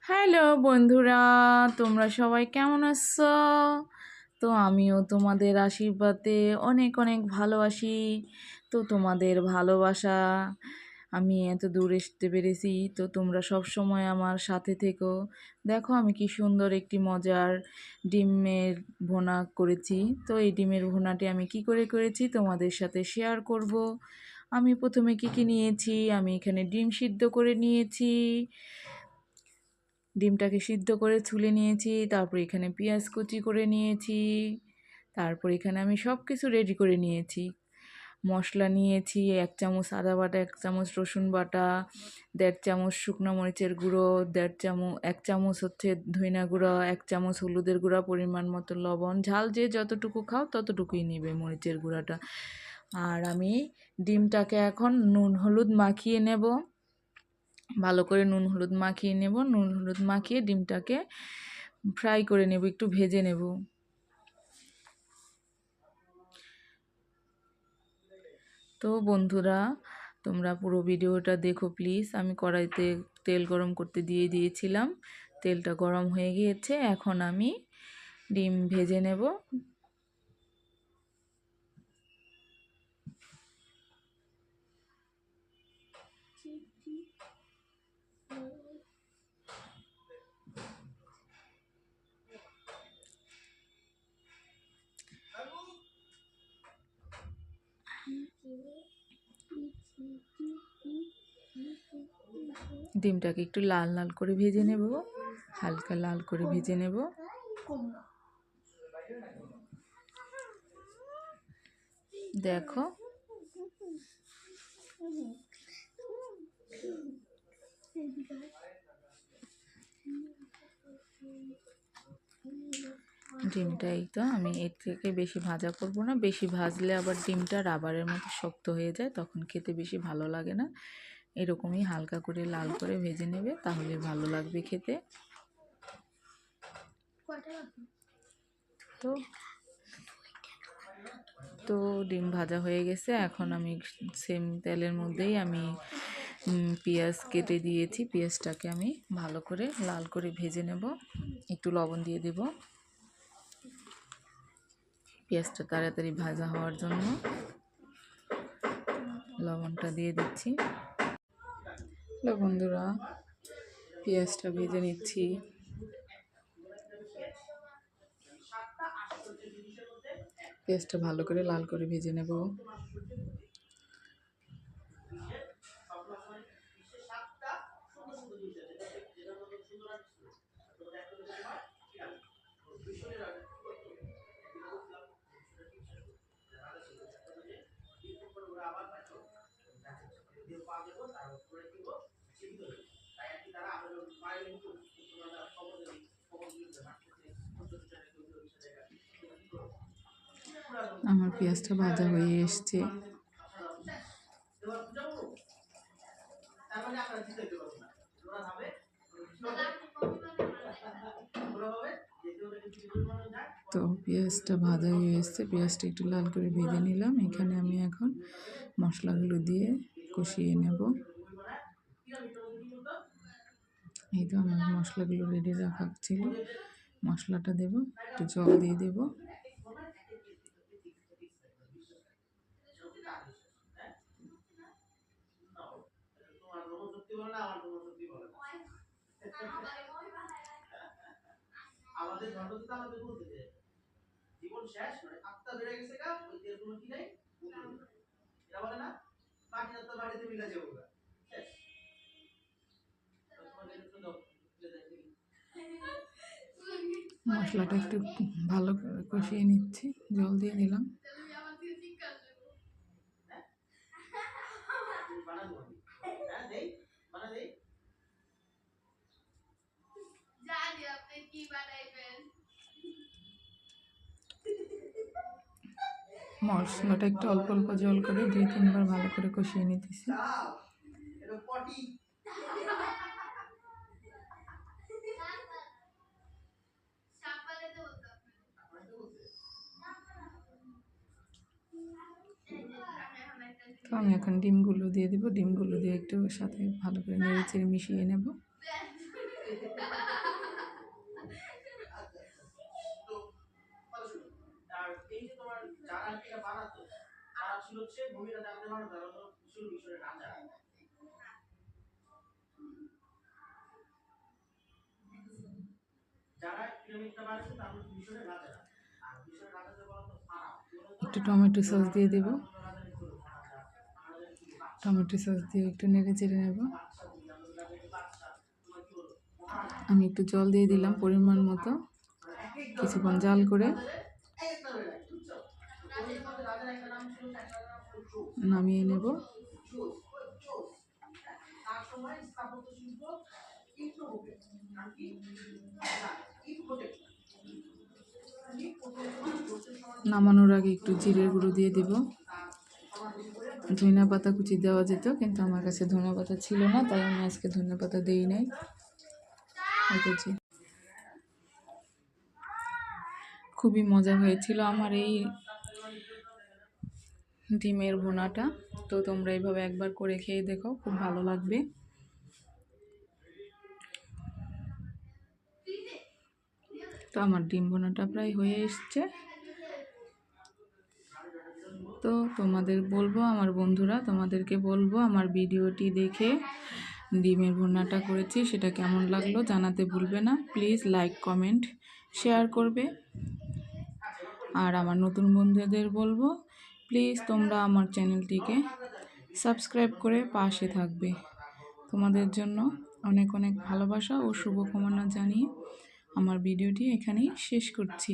Hello বন্ধুরা, তোমরা সবাই কেমন আছো? তো আমিও তোমাদের আশীর্বাদে অনেক অনেক ভালোবাসি। তো তোমাদের ভালোবাসা আমি এত দূর আসতে পেরেছি, তো তোমরা সব সময় আমার সাথে থেকো। দেখো আমি কি সুন্দর একটি মজার ডিমের ভুনা করেছি। তো এই ডিমের ভুনাটি আমি কি করে করেছি তোমাদের সাথে শেয়ার করব। আমি প্রথমে কি কি নিয়েছি, আমি এখানে ডিম সিদ্ধ করে নিয়েছি, ডিমটাকে সিদ্ধ করে ছুলে নিয়েছি, তারপর এখানে পেঁয়াজ কুচি করে নিয়েছি, তারপর এখানে আমি সব কিছু রেডি করে নিয়েছি। মশলা নিয়েছি 1 চামচ আদা বাটা, 1 চামচ রসুন বাটা, 1.5 চামচ শুকনো মরিচের গুঁড়ো, 1 চামচ হচ্ছে ধইনা গুঁড়ো, 1 চামচ হলুদের গুঁড়া, পরিমাণ মতো লবণ, ঝাল যে যতটুকু খাও ততটুকুই নিবে মরিচের গুঁড়াটা। আর আমি ডিমটাকে এখন নুন হলুদ মাখিয়ে নেব, ভালো করে নুন হলুদ মাখিয়ে নেব। নুন হলুদ মাখিয়ে ডিমটাকে ফ্রাই করে নেব, একটু ভেজে নেব। তো বন্ধুরা, তোমরা পুরো ভিডিওটা দেখো প্লিজ। আমি কড়াইতে তেল গরম করতে দিয়ে দিয়েছিলাম, তেলটা গরম হয়ে গিয়েছে, এখন আমি ডিম ভেজে নেব। ডিমটাকে একটু লাল লাল করে ভেজে নেব, হালকা লাল করে ভেজে নেব। দেখো ডিমটা এই তো, আমি এর থেকে বেশি ভাজা করব না, বেশি ভাজলে আবার ডিমটা রাবারের মতো শক্ত হয়ে যায়, তখন খেতে বেশি ভালো লাগে না। এরকমই হালকা করে লাল করে ভেজে নেবে, তাহলে ভালো লাগবে খেতে। তো তো ডিম ভাজা হয়ে গেছে, এখন আমি সেম তেলের মধ্যেই আমি পেঁয়াজ কেটে দিয়েছি, পেঁয়াজটাকে আমি ভালো করে লাল করে ভেজে নেব। একটু লবণ দিয়ে দেব পেঁয়াজটা তাড়াতাড়ি ভাজা হওয়ার জন্য, লবণটা দিয়ে দিচ্ছি। বন্ধুরা, পেঁয়াজটা ভেজে নিচ্ছি। পেঁয়াজটা ভালো করে লাল করে ভেজে নেব। আমার পেঁয়াজটা ভাজা হয়ে এসছে। তো পেঁয়াজটা ভাজা হয়ে এসছে, পেঁয়াজটা একটু লাল করে ভেজে নিলাম। এখানে আমি এখন মশলাগুলো দিয়ে কষিয়ে নেব। এই তো আমার মশলাগুলো রেডি রাখা ছিল, মশলাটা দেব, একটু জল দিয়ে দেব। মশলাটা একটু ভালো করে কষিয়ে নিচ্ছি, জল দিয়ে দিলাম। মশলাটা একটু অল্প অল্প জল করে 2-3 বার ভালো করে কষিয়ে নিতেছি। তো আমি এখন ডিমগুলো দিয়ে দেবো, ডিমগুলো দিয়ে একটু সাথে ভালো করে নেড়ে চেড়ে মিশিয়ে নেব। একটু টমেটো সস দিয়ে দেব, টমেটো সস দিয়ে একটু নেড়ে চেড়ে নেব। আমি একটু জল দিয়ে দিলাম পরিমাণ মতো, কিছুক্ষণ জাল করে নামিয়ে নেব। নামানোর আগে একটু জিরের গুঁড়ো দিয়ে দেব। ধনিয়া পাতা কুচি দেওয়া যেত, কিন্তু আমার কাছে ধনিয়া পাতা ছিল না, তাই আমি আজকে ধনিয়া পাতা দিই নাই। খুবই মজা হয়েছিল আমার এই ডিমের ভুনাটা। তো তোমরা এইভাবে একবার করে খেয়ে দেখো, খুব ভালো লাগবে। তো আমার ডিম ভুনাটা প্রায় হয়ে এসছে। তো তোমাদের বলবো, আমার বন্ধুরা তোমাদেরকে বলবো, আমার ভিডিওটি দেখে ডিমের ভুনাটা করেছি সেটা কেমন লাগলো জানাতে ভুলবে না। প্লিজ লাইক, কমেন্ট, শেয়ার করবে। আর আমার নতুন বন্ধুদের বলবো, প্লিজ তোমরা আমার চ্যানেলটিকে সাবস্ক্রাইব করে পাশে থাকবে। তোমাদের জন্য অনেক অনেক ভালোবাসা ও শুভকামনা জানিয়ে আমার ভিডিওটি এখানেই শেষ করছি।